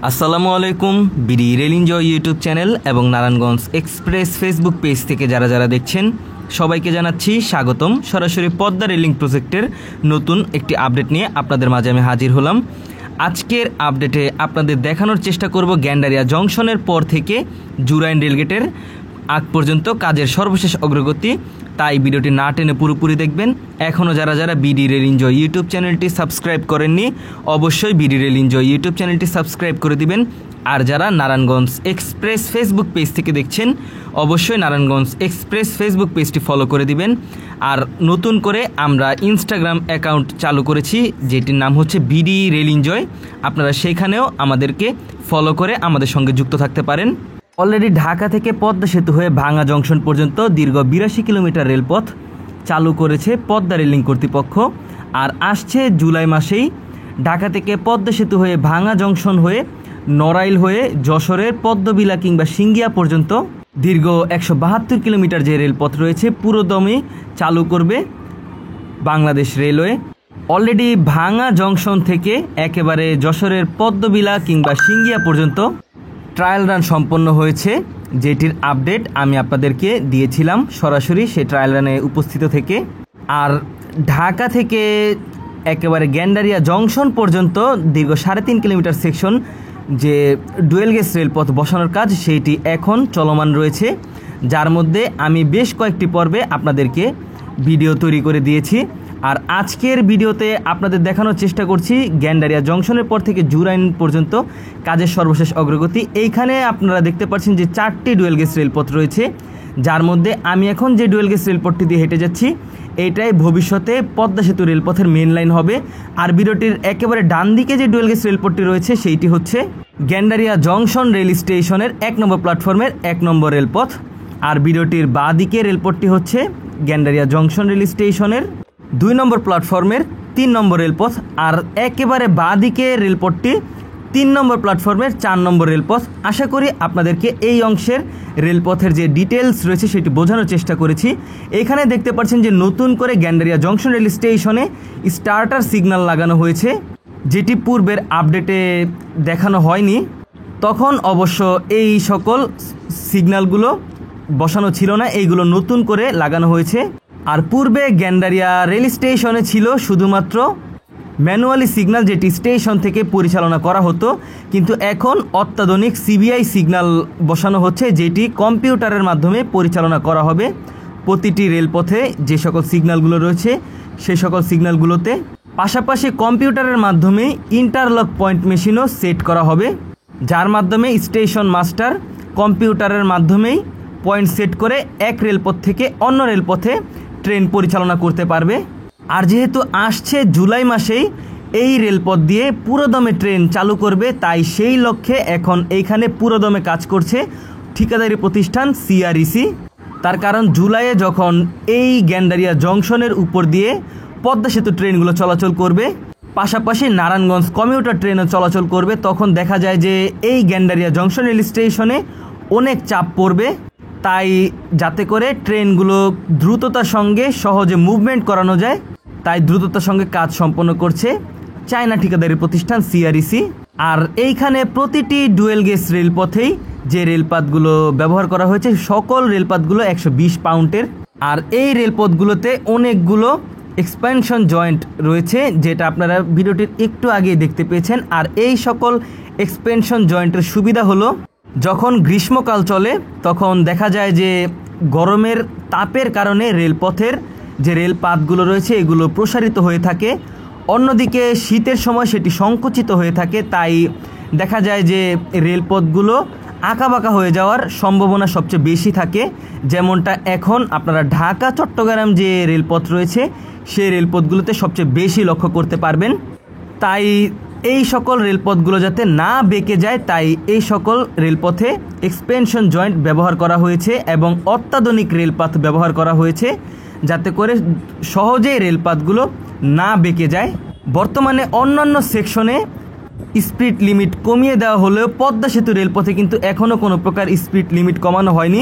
আসসালামু আলাইকুম। BD rail enjoy YouTube channel এবং নারায়ণগঞ্জ এক্সপ্রেস ফেসবুক পেজ থেকে যারা দেখছেন সবাইকে জানাচ্ছি স্বাগতম। সরাসরি পদ্মা রেলিং প্রজেক্টের নতুন একটি আপডেট নিয়ে আপনাদের মাঝে আমি হাজির হলাম। আজকের আপডেটে আপনাদের দেখানোর চেষ্টা করব গ্যান্ডারিয়া জংশনের পর থেকে জুরাইন রেলগেটের আগ পর্যন্ত কাজের সর্বশেষ অগ্রগতি। তাই ভিডিওটি না টেনে পুরোপুরি দেখবেন। এখনও যারা বিডি রেল এনজয় ইউটিউব চ্যানেলটি সাবস্ক্রাইব করেননি অবশ্যই বিডি রেল এনজয় ইউটিউব চ্যানেলটি সাবস্ক্রাইব করে দিবেন। আর যারা নারায়ণগঞ্জ এক্সপ্রেস ফেসবুক পেজ থেকে দেখছেন অবশ্যই নারায়ণগঞ্জ এক্সপ্রেস ফেসবুক পেজটি ফলো করে দিবেন। আর নতুন করে আমরা ইনস্টাগ্রাম অ্যাকাউন্ট চালু করেছি যেটির নাম হচ্ছে বিডি রেল এনজয়। আপনারা সেখানেও আমাদেরকে ফলো করে আমাদের সঙ্গে যুক্ত থাকতে পারেন। অলরেডি ঢাকা থেকে পদ্মা সেতু হয়ে ভাঙা জংশন পর্যন্ত দীর্ঘ 82 কিলোমিটার রেলপথ চালু করেছে পদ্মা রেলিং কর্তৃপক্ষ। আর আসছে জুলাই মাসেই ঢাকা থেকে পদ্মা সেতু হয়ে ভাঙা জংশন হয়ে নড়াইল হয়ে যশোরের পদ্মবিলা কিংবা সিঙ্গিয়া পর্যন্ত দীর্ঘ 172 কিলোমিটার যে রেলপথ রয়েছে পুরোদমে চালু করবে বাংলাদেশ রেলওয়ে। অলরেডি ভাঙা জংশন থেকে একেবারে যশোরের পদ্মবিলা কিংবা সিঙ্গিয়া পর্যন্ত ট্রায়াল রান সম্পন্ন হয়েছে, যেটির আপডেট আমি আপনাদেরকে দিয়েছিলাম সরাসরি সেই ট্রায়াল রানে উপস্থিত থেকে। আর ঢাকা থেকে একেবারে গ্যান্ডারিয়া জংশন পর্যন্ত দীর্ঘ 3.5 কিলোমিটার সেকশন যে ডুয়েল গেজ রেলপথ বসানোর কাজ সেইটি এখন চলমান রয়েছে, যার মধ্যে আমি বেশ কয়েকটি পর্বে আপনাদেরকে ভিডিও তৈরি করে দিয়েছি। আর আজকের ভিডিওতে আপনাদের দেখানোর চেষ্টা করছি গ্যান্ডারিয়া জংশনের পর থেকে জুরাইন পর্যন্ত কাজের সর্বশেষ অগ্রগতি। এইখানে আপনারা দেখতে পাচ্ছেন যে 4টি ডুয়েল গেজ রেলপথ রয়েছে, যার মধ্যে আমি এখন যে ডুয়েল গেজ রেলপথটি দিয়ে হেঁটে যাচ্ছি এইটাই ভবিষ্যতে পদ্মা সেতু রেলপথের মেন লাইন হবে। আর ভিডিওটির একেবারে ডান দিকে যে ডুয়েল গেজ রেলপথটি রয়েছে সেইটি হচ্ছে গ্যান্ডারিয়া জংশন রেল স্টেশনের 1 নম্বর প্ল্যাটফর্মের 1 নম্বর রেলপথ। আর ভিডিওটির বাঁ দিকে রেলপথটি হচ্ছে গ্যান্ডারিয়া জংশন রেল স্টেশনের 2 নম্বর প্ল্যাটফর্মের 3 নম্বর রেলপথ। আর একেবারে বাঁ দিকে রেলপথটি 3 নম্বর প্ল্যাটফর্মের 4 নম্বর রেলপথ। আশা করি আপনাদেরকে এই অংশের রেলপথের যে ডিটেলস রয়েছে সেটি বোঝানোর চেষ্টা করেছি। এখানে দেখতে পাচ্ছেন যে নতুন করে গ্যান্ডারিয়া জংশন রেল স্টেশনে স্টার্টার সিগন্যাল লাগানো হয়েছে, যেটি পূর্বের আপডেটে দেখানো হয়নি। তখন অবশ্য এই সকল সিগন্যালগুলো বসানো ছিল না, এইগুলো নতুন করে লাগানো হয়েছে। আর পূর্বে গ্যান্ডারিয়া রেল স্টেশনে ছিল শুধুমাত্র ম্যানুয়ালি সিগন্যাল, যেটি স্টেশন থেকে পরিচালনা করা হতো, কিন্তু এখন অত্যাধুনিক সিবিআই সিগন্যাল বসানো হচ্ছে, যেটি কম্পিউটারের মাধ্যমে পরিচালনা করা হবে প্রতিটি রেলপথে যে সকল সিগন্যালগুলো রয়েছে সেই সকল সিগন্যালগুলোতে। পাশাপাশি কম্পিউটারের মাধ্যমে ইন্টারলক পয়েন্ট মেশিনও সেট করা হবে, যার মাধ্যমে স্টেশন মাস্টার কম্পিউটারের মাধ্যমেই পয়েন্ট সেট করে এক রেলপথ থেকে অন্য রেলপথে ট্রেন পরিচালনা করতে পারবে। আর যেহেতু আসছে জুলাই মাসেই এই রেলপথ দিয়ে পুরোদমে ট্রেন চালু করবে, তাই সেই লক্ষ্যে এখন এইখানে পুরোদমে কাজ করছে ঠিকাদারি প্রতিষ্ঠান সিআরইসি। তার কারণ জুলাইয়ে যখন এই গ্যান্ডারিয়া জংশনের উপর দিয়ে পদ্মা সেতু ট্রেনগুলো চলাচল করবে, পাশাপাশি নারায়ণগঞ্জ কমিউটার ট্রেনও চলাচল করবে, তখন দেখা যায় যে এই গ্যান্ডারিয়া জংশন রেল স্টেশনে অনেক চাপ পড়বে। তাই যাতে করে ট্রেনগুলো দ্রুততার সঙ্গে সহজে মুভমেন্ট করানো যায়, তাই দ্রুততার সঙ্গে কাজ সম্পন্ন করছে চায়না ঠিকাদারি প্রতিষ্ঠান সিআরইসি। আর এইখানে প্রতিটি ডুয়েল গেজ রেলপথেই যে রেলপথগুলো ব্যবহার করা হয়েছে সকল রেলপথগুলো 120 পাউন্ডের। আর এই রেলপথগুলোতে অনেকগুলো এক্সপেনশন জয়েন্ট রয়েছে, যেটা আপনারা ভিডিওটির একটু আগে দেখতে পেয়েছেন। আর এই সকল এক্সপেনশন জয়েন্টের সুবিধা হলো যখন গ্রীষ্মকাল চলে তখন দেখা যায় যে গরমের তাপের কারণে রেলপথের যে রেলপাতগুলো রয়েছে এগুলো প্রসারিত হয়ে থাকে, অন্যদিকে শীতের সময় সেটি সংকুচিত হয়ে থাকে। তাই দেখা যায় যে রেলপথগুলো আঁকাবাঁকা হয়ে যাওয়ার সম্ভাবনা সবচেয়ে বেশি থাকে, যেমনটা এখন আপনারা ঢাকা চট্টগ্রাম যে রেলপথ রয়েছে সেই রেলপথগুলোতে সবচেয়ে বেশি লক্ষ্য করতে পারবেন। তাই এই সকল রেলপথগুলো যাতে না বেঁকে যায়, তাই এই সকল রেলপথে এক্সপেনশন জয়েন্ট ব্যবহার করা হয়েছে এবং অত্যাধুনিক রেলপথ ব্যবহার করা হয়েছে, যাতে করে সহজেই রেলপথগুলো না বেঁকে যায়। বর্তমানে অন্যান্য সেকশনে স্পিড লিমিট কমিয়ে দেওয়া হলেও পদ্মা সেতু রেলপথে কিন্তু এখনও কোনো প্রকার স্পিড লিমিট কমানো হয়নি।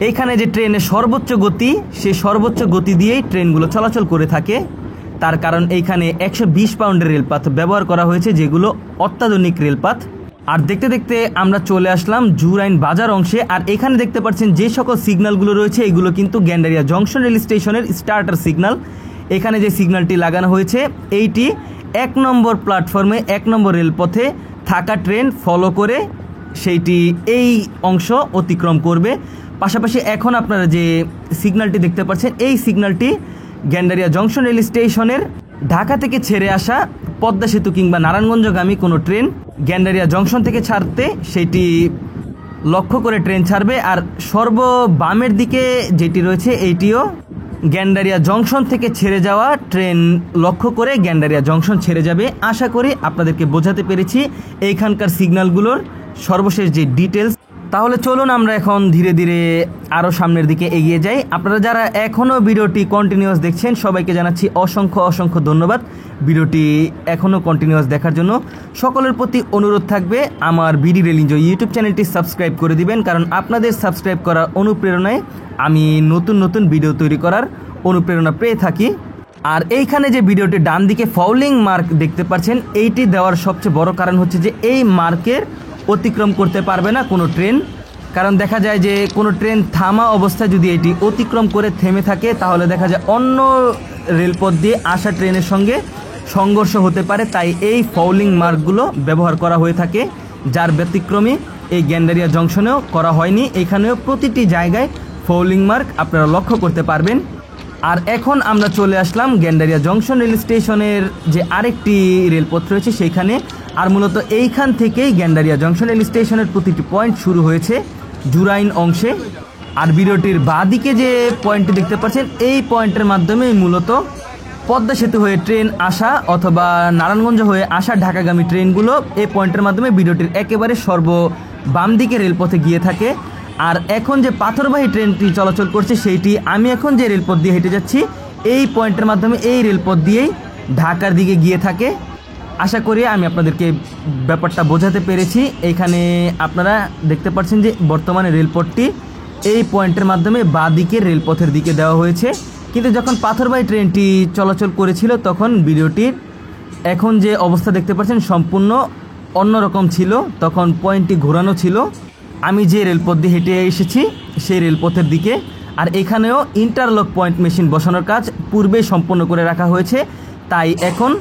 এইখানে যে ট্রেনের সর্বোচ্চ গতি সেই সর্বোচ্চ গতি দিয়েই ট্রেনগুলো চলাচল করে থাকে। তার কারণ এইখানে 120 পাউন্ডের রেলপথ ব্যবহার করা হয়েছে, যেগুলো অত্যাধুনিক রেলপথ। আর দেখতে দেখতে আমরা চলে আসলাম জুরাইন বাজার অংশে। আর এখানে দেখতে পাচ্ছেন যে সকল সিগন্যালগুলো রয়েছে এগুলো কিন্তু গ্যান্ডারিয়া জংশন রেল স্টেশনের স্টার্টার সিগন্যাল। এখানে যে সিগন্যালটি লাগানো হয়েছে এইটি 1 নম্বর প্ল্যাটফর্মে 1 নম্বর রেলপথে থাকা ট্রেন ফলো করে সেইটি এই অংশ অতিক্রম করবে। পাশাপাশি এখন আপনারা যে সিগন্যালটি দেখতে পাচ্ছেন এই সিগন্যালটি গ্যান্ডারিয়া জংশন রেল স্টেশনের ঢাকা থেকে ছেড়ে আসা পদ্মা সেতু কিংবা নারায়ণগঞ্জগামী কোনো ট্রেন গ্যান্ডারিয়া জংশন থেকে ছাড়তে সেটি লক্ষ্য করে ট্রেন ছাড়বে। আর সর্ববামের দিকে যেটি রয়েছে এইটিও গ্যান্ডারিয়া জংশন থেকে ছেড়ে যাওয়া ট্রেন লক্ষ্য করে গ্যান্ডারিয়া জংশন ছেড়ে যাবে। আশা করি আপনাদেরকে বোঝাতে পেরেছি এইখানকার সিগন্যালগুলোর সর্বশেষ যে ডিটেলস। তাহলে চলুন আমরা এখন ধীরে ধীরে আরও সামনের দিকে এগিয়ে যাই। আপনারা যারা এখনও ভিডিওটি কন্টিনিউয়াস দেখছেন সবাইকে জানাচ্ছি অসংখ্য ধন্যবাদ ভিডিওটি এখনও কন্টিনিউয়াস দেখার জন্য। সকলের প্রতি অনুরোধ থাকবে আমার বিডি রেল এনজয় ইউটিউব চ্যানেলটি সাবস্ক্রাইব করে দিবেন, কারণ আপনাদের সাবস্ক্রাইব করার অনুপ্রেরণায় আমি নতুন ভিডিও তৈরি করার অনুপ্রেরণা পেয়ে থাকি। আর এইখানে যে ভিডিওটি ডান দিকে ফাউলিং মার্ক দেখতে পাচ্ছেন এইটি দেওয়ার সবচেয়ে বড় কারণ হচ্ছে যে এই মার্কের অতিক্রম করতে পারবে না কোনো ট্রেন। কারণ দেখা যায় যে কোনো ট্রেন থামা অবস্থায় যদি এটি অতিক্রম করে থেমে থাকে তাহলে দেখা যায় অন্য রেলপথ দিয়ে আসা ট্রেনের সঙ্গে সংঘর্ষ হতে পারে। তাই এই ফাউলিং মার্কগুলো ব্যবহার করা হয়ে থাকে, যার ব্যতিক্রমী এই গ্যান্ডারিয়া জংশনেও করা হয়নি। এখানেও প্রতিটি জায়গায় ফাউলিং মার্ক আপনারা লক্ষ্য করতে পারবেন। আর এখন আমরা চলে আসলাম গ্যান্ডারিয়া জংশন রেল স্টেশনের যে আরেকটি রেলপথ রয়েছে সেইখানে। আর মূলত এইখান থেকেই গ্যান্ডারিয়া জংশন রেল স্টেশনের প্রতিটি পয়েন্ট শুরু হয়েছে জুরাইন অংশে। আর ভিডিওটির বাঁদিকে যে পয়েন্টটি দেখতে পাচ্ছেন এই পয়েন্টের মাধ্যমে মূলত পদ্মা সেতু হয়ে ট্রেন আসা অথবা নারায়ণগঞ্জ হয়ে আসা ঢাকাগামী ট্রেনগুলো এই পয়েন্টের মাধ্যমে ভিডিওটির একেবারে বাম দিকে রেলপথে গিয়ে থাকে। আর এখন যে পাথরবাহী ট্রেনটি চলাচল করছে সেইটি আমি এখন যে রেলপথ দিয়ে হেঁটে যাচ্ছি এই পয়েন্টের মাধ্যমে এই রেলপথ দিয়েই ঢাকার দিকে গিয়ে থাকে। আশা করি আমি আপনাদেরকে ব্যাপারটা বোঝাতে পেরেছি। এইখানে আপনারা দেখতে পাচ্ছেন যে বর্তমানে রেলপথটি এই পয়েন্টের মাধ্যমে বাঁ দিকের রেলপথের দিকে দেওয়া হয়েছে, কিন্তু যখন পাথরবাহী ট্রেনটি চলাচল করেছিল তখন ভিডিওটির এখন যে অবস্থা দেখতে পাচ্ছেন সম্পূর্ণ অন্যরকম ছিল। তখন পয়েন্টটি ঘোরানো ছিল আমি যে রেলপথ দিয়ে হেঁটে এসেছি সেই রেলপথের দিকে। আর এখানেও ইন্টারলক পয়েন্ট মেশিন বসানোর কাজ পূর্বেই সম্পন্ন করে রাখা হয়েছে, তাই এখন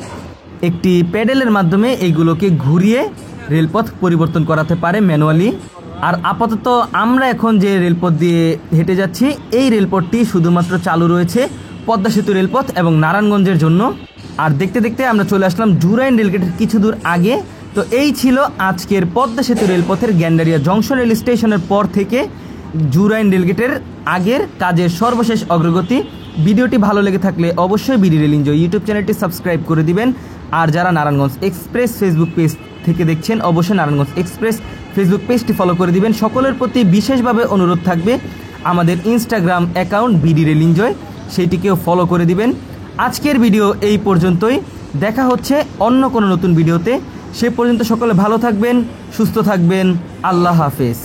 একটি প্যাডেলের মাধ্যমে এইগুলোকে ঘুরিয়ে রেলপথ পরিবর্তন করাতে পারে ম্যানুয়ালি। আর আপাতত আমরা এখন যে রেলপথ দিয়ে হেঁটে যাচ্ছি এই রেলপথটি শুধুমাত্র চালু রয়েছে পদ্মা সেতু রেলপথ এবং নারায়ণগঞ্জের জন্য। আর দেখতে দেখতে আমরা চলে আসলাম জুরাইন রেলগেটের কিছু দূর আগে। তো এই ছিল আজকের পদ্মা সেতু রেলপথের গ্যান্ডারিয়া জংশন রেল স্টেশনের পর থেকে জুরাইন রেলগেটের আগের কাজের সর্বশেষ অগ্রগতি। ভিডিওটি ভালো লেগে থাকলে অবশ্যই বিডি রেল এনজয় ইউটিউব চ্যানেলটি সাবস্ক্রাইব করে দিবেন। আর যারা নারায়ণগঞ্জ এক্সপ্রেস ফেসবুক পেজ থেকে দেখছেন অবশ্যই নারায়ণগঞ্জ এক্সপ্রেস ফেসবুক পেজটি ফলো করে দিবেন। সকলের প্রতি বিশেষভাবে অনুরোধ থাকবে আমাদের Instagram account BD rail enjoy সেইটিকেও ফলো করে দিবেন। আজকের ভিডিও এই পর্যন্তই, দেখা হচ্ছে অন্য কোনো নতুন ভিডিওতে। সে পর্যন্ত সকলে ভালো থাকবেন, সুস্থ থাকবেন। আল্লাহ হাফেজ।